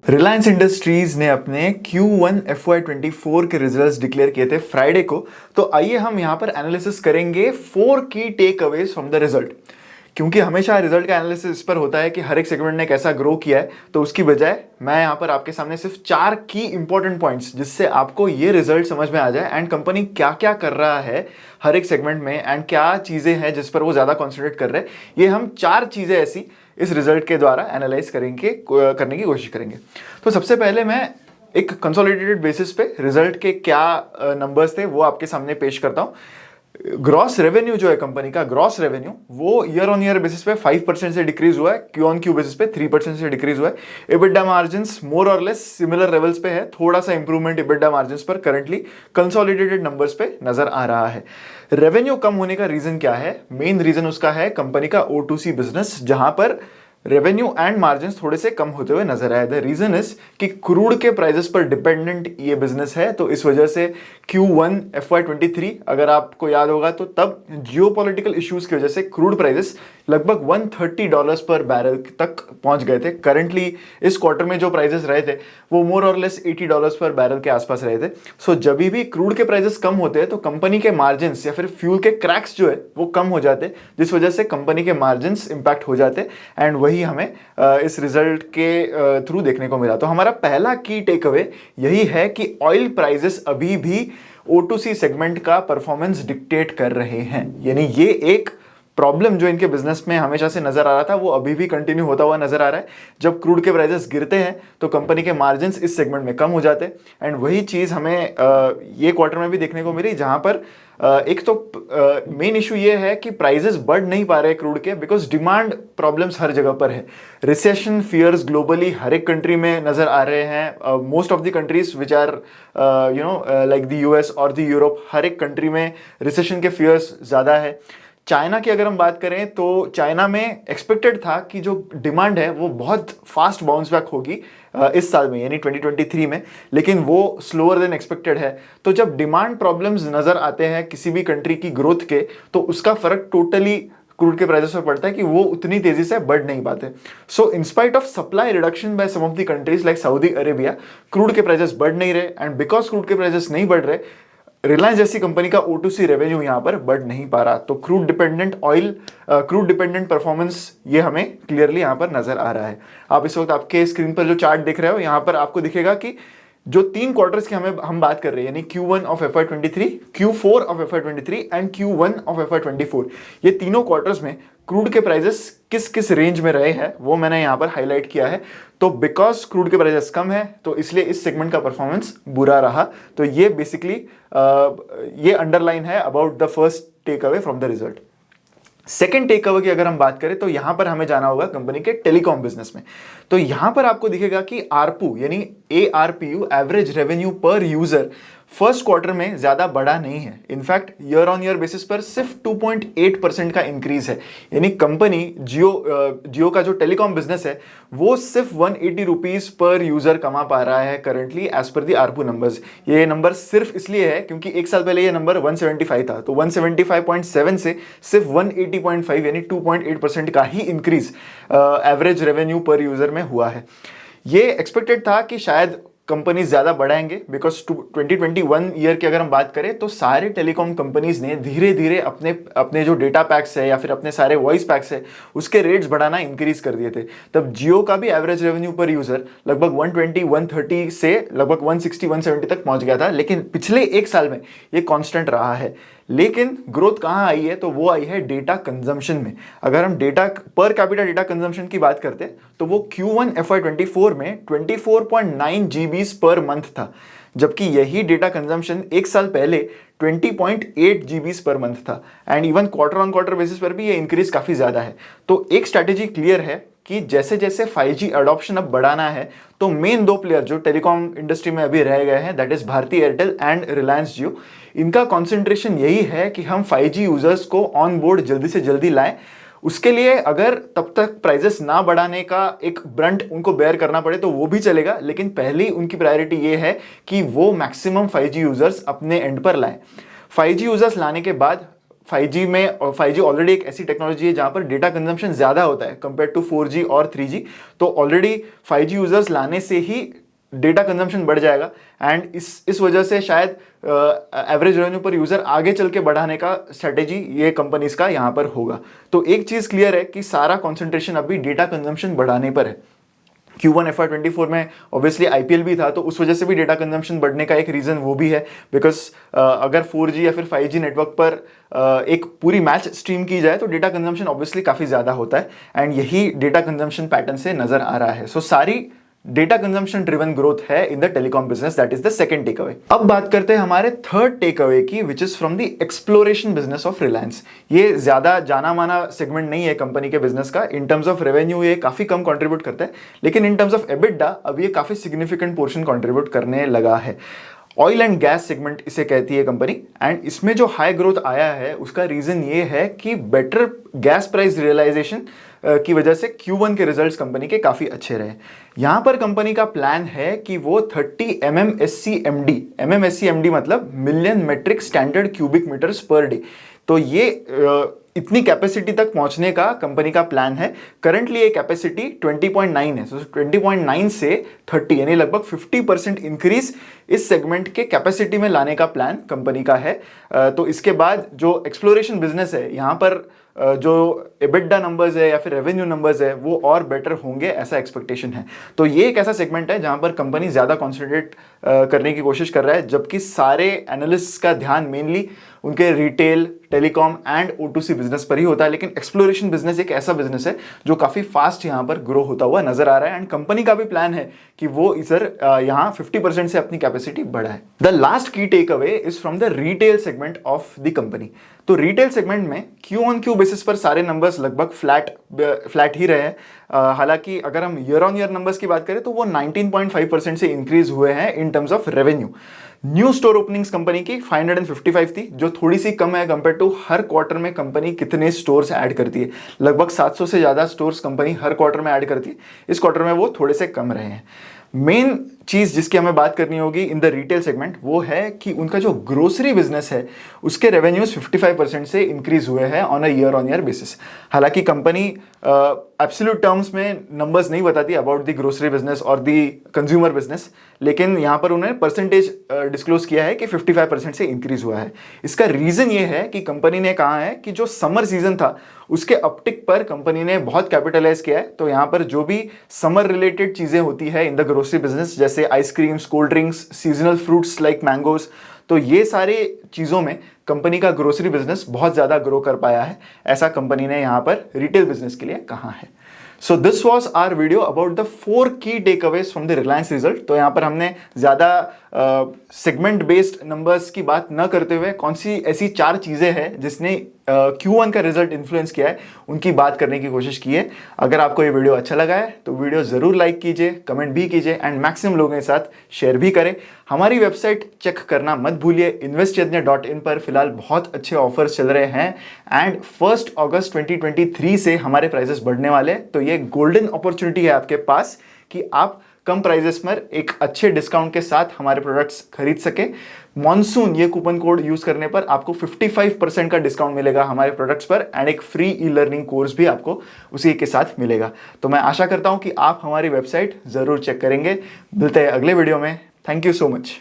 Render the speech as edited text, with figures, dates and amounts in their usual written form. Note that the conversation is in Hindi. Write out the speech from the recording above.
रिलायंस इंडस्ट्रीज ने अपने Q1 FY24 के रिजल्ट्स डिक्लेयर किए थे फ्राइडे को। तो आइए हम यहां पर एनालिसिस करेंगे 4 की takeaways from the result. क्योंकि हमेशा रिजल्ट का एनालिसिस इस पर होता है कि हर एक सेगमेंट ने कैसा ग्रो किया है, तो उसकी बजाय मैं यहां पर आपके सामने सिर्फ 4 की इंपॉर्टेंट पॉइंट्स जिससे आपको ये रिजल्ट समझ में आ जाए एंड कंपनी क्या क्या कर रहा है हर एक सेगमेंट में एंड क्या चीजें हैं जिस पर वो ज्यादा कॉन्सेंट्रेट कर रहे हैं, ये हम 4 चीजें ऐसी इस रिजल्ट के द्वारा एनालाइज करने की कोशिश करेंगे। तो सबसे पहले मैं एक कंसोलिडेटेड बेसिस पे रिजल्ट के क्या नंबर्स थे वो आपके सामने पेश करता हूं। ग्रॉस रेवेन्यू जो है कंपनी का ग्रॉस रेवेन्यू वो ईयर ऑन ईयर बेसिस पे 5% से डिक्रीज हुआ है, क्यू ऑन क्यू बेसिस पे 3% से डिक्रीज हुआ है। इबिडा मार्जिन्स मोर और लेस सिमिलर लेवल्स पे है, थोड़ा सा इंप्रूवमेंट इबिडा मार्जिन्स पर करंटली कंसोलिडेटेड नंबर्स पे नजर आ रहा है। रेवेन्यू कम होने का रीजन क्या है? मेन रीजन उसका है कंपनी का O2C बिजनेस, जहां पर रेवेन्यू एंड मार्जिन थोड़े से कम होते हुए नजर आए। द रीजन इज कि क्रूड के प्राइसेस पर डिपेंडेंट ये बिजनेस है, तो इस वजह से Q1 FY23 अगर आपको याद होगा तो तब जियोपॉलिटिकल इश्यूज की वजह से क्रूड प्राइसेस लगभग $130 पर बैरल तक पहुंच गए थे। करंटली इस क्वार्टर में जो प्राइसेस रहे थे वो मोर और लेस $80 पर बैरल के आसपास रहे थे। सो जब भी क्रूड के प्राइसेस कम होते हैं तो कंपनी के मार्जिन या फिर फ्यूल के क्रैक्स जो है वो कम हो जाते, जिस वजह से कंपनी के मार्जिन इंपैक्ट हो जाते एंड वही हमें इस रिजल्ट के थ्रू देखने को मिला। तो हमारा पहला की टेक अवे यही है कि ऑयल प्राइसेस अभी भी O2C सेगमेंट का परफॉर्मेंस डिक्टेट कर रहे हैं, यानी ये एक प्रॉब्लम जो इनके बिजनेस में हमेशा से नजर आ रहा था वो अभी भी कंटिन्यू होता हुआ नजर आ रहा है। जब क्रूड के प्राइसेस गिरते हैं तो कंपनी के मार्जिन्स इस सेगमेंट में कम हो जाते हैं एंड वही चीज हमें ये क्वार्टर में भी देखने को मिली, जहां पर एक तो मेन इशू ये है कि प्राइसेस बढ़ नहीं पा रहे क्रूड के बिकॉज डिमांड प्रॉब्लम्स हर जगह पर है। रिसेशन फियर्स ग्लोबली हर एक कंट्री में नजर आ रहे हैं। Most of the countries which are like the US और द यूरोप, हर एक कंट्री में रिसेशन के फियर्स ज्यादा है। चाइना की अगर हम बात करें तो चाइना में एक्सपेक्टेड था कि जो डिमांड है वो बहुत फास्ट बाउंस बैक होगी इस साल में यानी 2023 में, लेकिन वो स्लोअर देन एक्सपेक्टेड है। तो जब डिमांड प्रॉब्लम्स नजर आते हैं किसी भी कंट्री की ग्रोथ के, तो उसका फर्क टोटली क्रूड के प्राइसेस पर पड़ता है कि वो उतनी तेजी से बढ़ नहीं पाते। So in spite of supply reduction by some of the countries like Saudi Arabia, crude के प्राइसेस बढ़ नहीं रहे एंड बिकॉज क्रूड के प्राइसेस नहीं बढ़ रहे, रिलायंस जैसी कंपनी का O2C रेवेन्यू यहां पर बढ़ नहीं पा रहा। तो क्रूड डिपेंडेंट परफॉर्मेंस ये हमें क्लियरली यहां पर नजर आ रहा है। आप इस वक्त आपके स्क्रीन पर जो चार्ट देख रहे हो यहां पर आपको दिखेगा कि जो 3 क्वार्टर्स की हम बात कर रहे हैं यानी Q1 of FY23, Q4 of FY23 and Q1 of FY24, ये तीनों क्वार्टर्स में क्रूड के प्राइसेस किस किस रेंज में रहे हैं वो मैंने यहां पर हाईलाइट किया है। तो बिकॉज क्रूड के प्राइसेस कम है तो इसलिए इस सेगमेंट का परफॉर्मेंस बुरा रहा। तो ये बेसिकली ये अंडरलाइन है about the first takeaway from the result. Second takeaway की अगर हम बात करें तो यहां पर हमें जाना होगा कंपनी के टेलीकॉम बिजनेस में। तो यहां पर आपको दिखेगा कि ARPU यानी ARPU, एवरेज रेवेन्यू पर यूजर, फर्स्ट क्वार्टर में ज्यादा बढ़ा नहीं है। In fact year on year basis पर सिर्फ 2.8% का इंक्रीज है, यानी कंपनी जियो का जो टेलीकॉम बिजनेस है वो सिर्फ 180 रुपीज पर यूजर कमा पा रहा है करंटली एज पर दी ARPU नंबर्स। ये नंबर सिर्फ इसलिए है क्योंकि एक साल पहले ये नंबर 175 था, तो 175.7 से सिर्फ 180.5 यानी 2.8% का ही इंक्रीज एवरेज रेवेन्यू पर यूजर में हुआ है। ये एक्सपेक्टेड था कि शायद कंपनीज ज्यादा बढ़ाएंगे बिकॉज 2021 ईयर की अगर हम बात करें तो सारे टेलीकॉम कंपनीज ने धीरे धीरे अपने अपने जो डेटा पैक्स है या फिर अपने सारे वॉइस पैक्स है उसके रेट्स बढ़ाना इंक्रीज कर दिए थे। तब जियो का भी एवरेज रेवेन्यू पर यूजर लगभग 120-130 से लगभग 160-170 तक पहुंच गया था, लेकिन पिछले एक साल में ये कांस्टेंट रहा है। लेकिन ग्रोथ कहां आई है? तो वो आई है डेटा कंजम्पशन में। अगर हम data per capita data consumption की बात करते हैं तो वो Q1 FY24 में 24.9 GB पर मंथ था, जबकि यही डेटा कंजम्पशन एक साल पहले 20.8 GB पर मंथ था and even quarter on quarter basis पर भी ये इंक्रीज काफी ज्यादा है। तो एक स्ट्रैटेजी क्लियर है कि जैसे जैसे 5G अडॉप्शन अब बढ़ाना है तो मेन 2 प्लेयर जो टेलीकॉम इंडस्ट्री में अभी रह गए हैं, that is Bharti Airtel and Reliance Jio, इनका कॉन्सेंट्रेशन यही है कि हम 5G यूजर्स को ऑन बोर्ड जल्दी से जल्दी लाएं। उसके लिए अगर तब तक प्राइजेस ना बढ़ाने का एक ब्रंट उनको बेयर करना पड़े तो वो भी चलेगा, लेकिन पहली उनकी प्रायोरिटी ये है कि वो मैक्सिमम 5G यूजर्स अपने एंड पर लाएं। 5G यूजर्स लाने के बाद 5G में, 5G ऑलरेडी एक ऐसी टेक्नोलॉजी है जहां पर डेटा कंजम्पशन ज़्यादा होता है कंपेयर टू 4G और 3G। तो ऑलरेडी 5G यूजर्स लाने से ही डेटा कंजम्पशन बढ़ जाएगा एंड इस वजह से शायद एवरेज रेवेन्यू पर यूजर आगे चल के बढ़ाने का स्ट्रेटेजी ये कंपनीज का यहाँ पर होगा। तो एक चीज़ क्लियर है कि सारा कॉन्सेंट्रेशन अभी डेटा कंजम्पशन बढ़ाने पर है। Q1 FY24 में ऑब्वियसली IPL भी था, तो उस वजह से भी डेटा कंजम्पशन बढ़ने का एक रीज़न वो भी है, बिकॉज अगर 4G या फिर 5G नेटवर्क पर एक पूरी मैच स्ट्रीम की जाए तो डेटा कंजम्पशन ऑब्वियसली काफ़ी ज़्यादा होता है एंड यही डेटा कंजम्पशन पैटर्न से नज़र आ रहा है। सो सारी डेटा कंजम्पशन ड्रिवन ग्रोथ है in the telecom business. That is the second takeaway. अब बात करते हैं हमारे थर्ड टेक अवे की, which is from the exploration business of Reliance. ये ज्यादा जाना माना सेगमेंट नहीं है कंपनी के बिजनेस का। इन टर्म्स ऑफ रेवेन्यू ये काफी कम कंट्रीब्यूट करता है, लेकिन इन टर्म्स ऑफ एबिटा अब ये काफी सिग्निफिकेंट पोर्शन कंट्रीब्यूट करने लगा है। ऑयल एंड गैस सेगमेंट इसे कहती है कंपनी एंड इसमें जो हाई ग्रोथ आया है उसका रीजन ये है कि बेटर गैस प्राइस रियलाइजेशन की वजह से Q1 के रिजल्ट्स कंपनी के काफी अच्छे रहे। यहां पर कंपनी का प्लान है कि वो 30 MMSCMD मतलब million metric standard cubic metres per day, तो ये इतनी कैपेसिटी तक पहुंचने का कंपनी का प्लान है। करंटली ये कैपेसिटी 20.9 है, 20.9 से 30 यानी लगभग 50% इंक्रीज इस सेगमेंट के कैपेसिटी में लाने का प्लान कंपनी का है। तो इसके बाद जो एक्सप्लोरेशन बिजनेस है यहाँ पर जो एबिटा नंबर्स है या फिर रेवेन्यू नंबर्स है वो और बेटर होंगे, ऐसा एक्सपेक्टेशन है। तो ये एक ऐसा सेगमेंट है जहां पर कंपनी ज्यादा कॉन्सेंट्रेट करने की कोशिश कर रहा है, जबकि सारे एनालिस्ट्स का ध्यान मेनली उनके retail, telecom and O2C business पर ही होता है। लेकिन एक्सप्लोरेशन बिजनेस एक ऐसा बिजनेस है जो काफी फास्ट यहाँ पर ग्रो होता हुआ नजर आ रहा है एंड कंपनी का भी प्लान है कि वो इधर यहाँ 50% से अपनी कैपेसिटी बढ़ाए। The last key takeaway is from the retail segment of the company. तो रिटेल सेगमेंट में Q-on-Q बेसिस पर सारे नंबर्स लगभग फ्लैट ही रहे हैं। हालांकि अगर हम ईयर ऑन ईयर नंबर्स की बात करें तो वो 19.5% से इंक्रीज हुए हैं in terms of revenue. New store openings company की 555 थी, जो थोड़ी सी कम है कंपेयर टू हर क्वार्टर में कंपनी कितने स्टोर्स ऐड करती है। लगभग 700 से ज्यादा स्टोर्स कंपनी हर क्वार्टर में ऐड करती है, इस क्वार्टर में वो थोड़े से कम रहे हैं। मेन चीज जिसकी हमें बात करनी होगी इन द रिटेल सेगमेंट वो है कि उनका जो ग्रोसरी बिजनेस है उसके रेवेन्यूज 55% से इंक्रीज हुए हैं on a year on year basis. हालांकि कंपनी एब्सोल्यूट टर्म्स में नंबर्स नहीं बताती अबाउट द ग्रोसरी बिजनेस और द कंज्यूमर बिजनेस, लेकिन यहां पर उन्होंने परसेंटेज डिस्क्लोज किया है कि 55% से इंक्रीज हुआ है। इसका रीजन ये है कि कंपनी ने कहा है कि जो समर सीजन था उसके अपटिक पर कंपनी ने बहुत कैपिटलाइज किया है। तो यहां पर जो भी समर रिलेटेड चीजें होती है इन द ग्रोसरी बिजनेस, जैसे ice creams, cold drinks, seasonal fruits like mangoes, तो ये सारे चीजों में कंपनी का ग्रोसरी बिजनेस बहुत ज्यादा ग्रो कर पाया है, ऐसा कंपनी ने यहां पर रिटेल बिजनेस के लिए कहा है। So this was our video about the 4 की takeaways from the Reliance result. तो यहाँ पर हमने ज्यादा सेगमेंट बेस्ड नंबर्स की बात न करते हुए कौन सी ऐसी 4 चीजें हैं जिसने Q1 का रिजल्ट इन्फ्लुएंस किया है उनकी बात करने की कोशिश की है। अगर आपको ये वीडियो अच्छा लगा है तो वीडियो जरूर लाइक कीजिए, कमेंट भी कीजिए एंड मैक्सिमम लोगों के साथ शेयर भी करें। हमारी वेबसाइट चेक करना मत भूलिए, investchadnya.in पर फिलहाल बहुत अच्छे ऑफर्स चल रहे हैं एंड 1 अगस्त 2023 से हमारे प्राइसेस बढ़ने वाले हैं। तो ये गोल्डन अपॉर्चुनिटी है आपके पास कि आप कम प्राइजेस पर एक अच्छे डिस्काउंट के साथ हमारे प्रोडक्ट्स खरीद सके। मॉनसून ये कूपन कोड यूज करने पर आपको 55% का डिस्काउंट मिलेगा हमारे प्रोडक्ट्स पर एंड एक फ्री ई लर्निंग कोर्स भी आपको उसी के साथ मिलेगा। तो मैं आशा करता हूं कि आप हमारी वेबसाइट जरूर चेक करेंगे। मिलते हैं अगले वीडियो में। Thank you so much.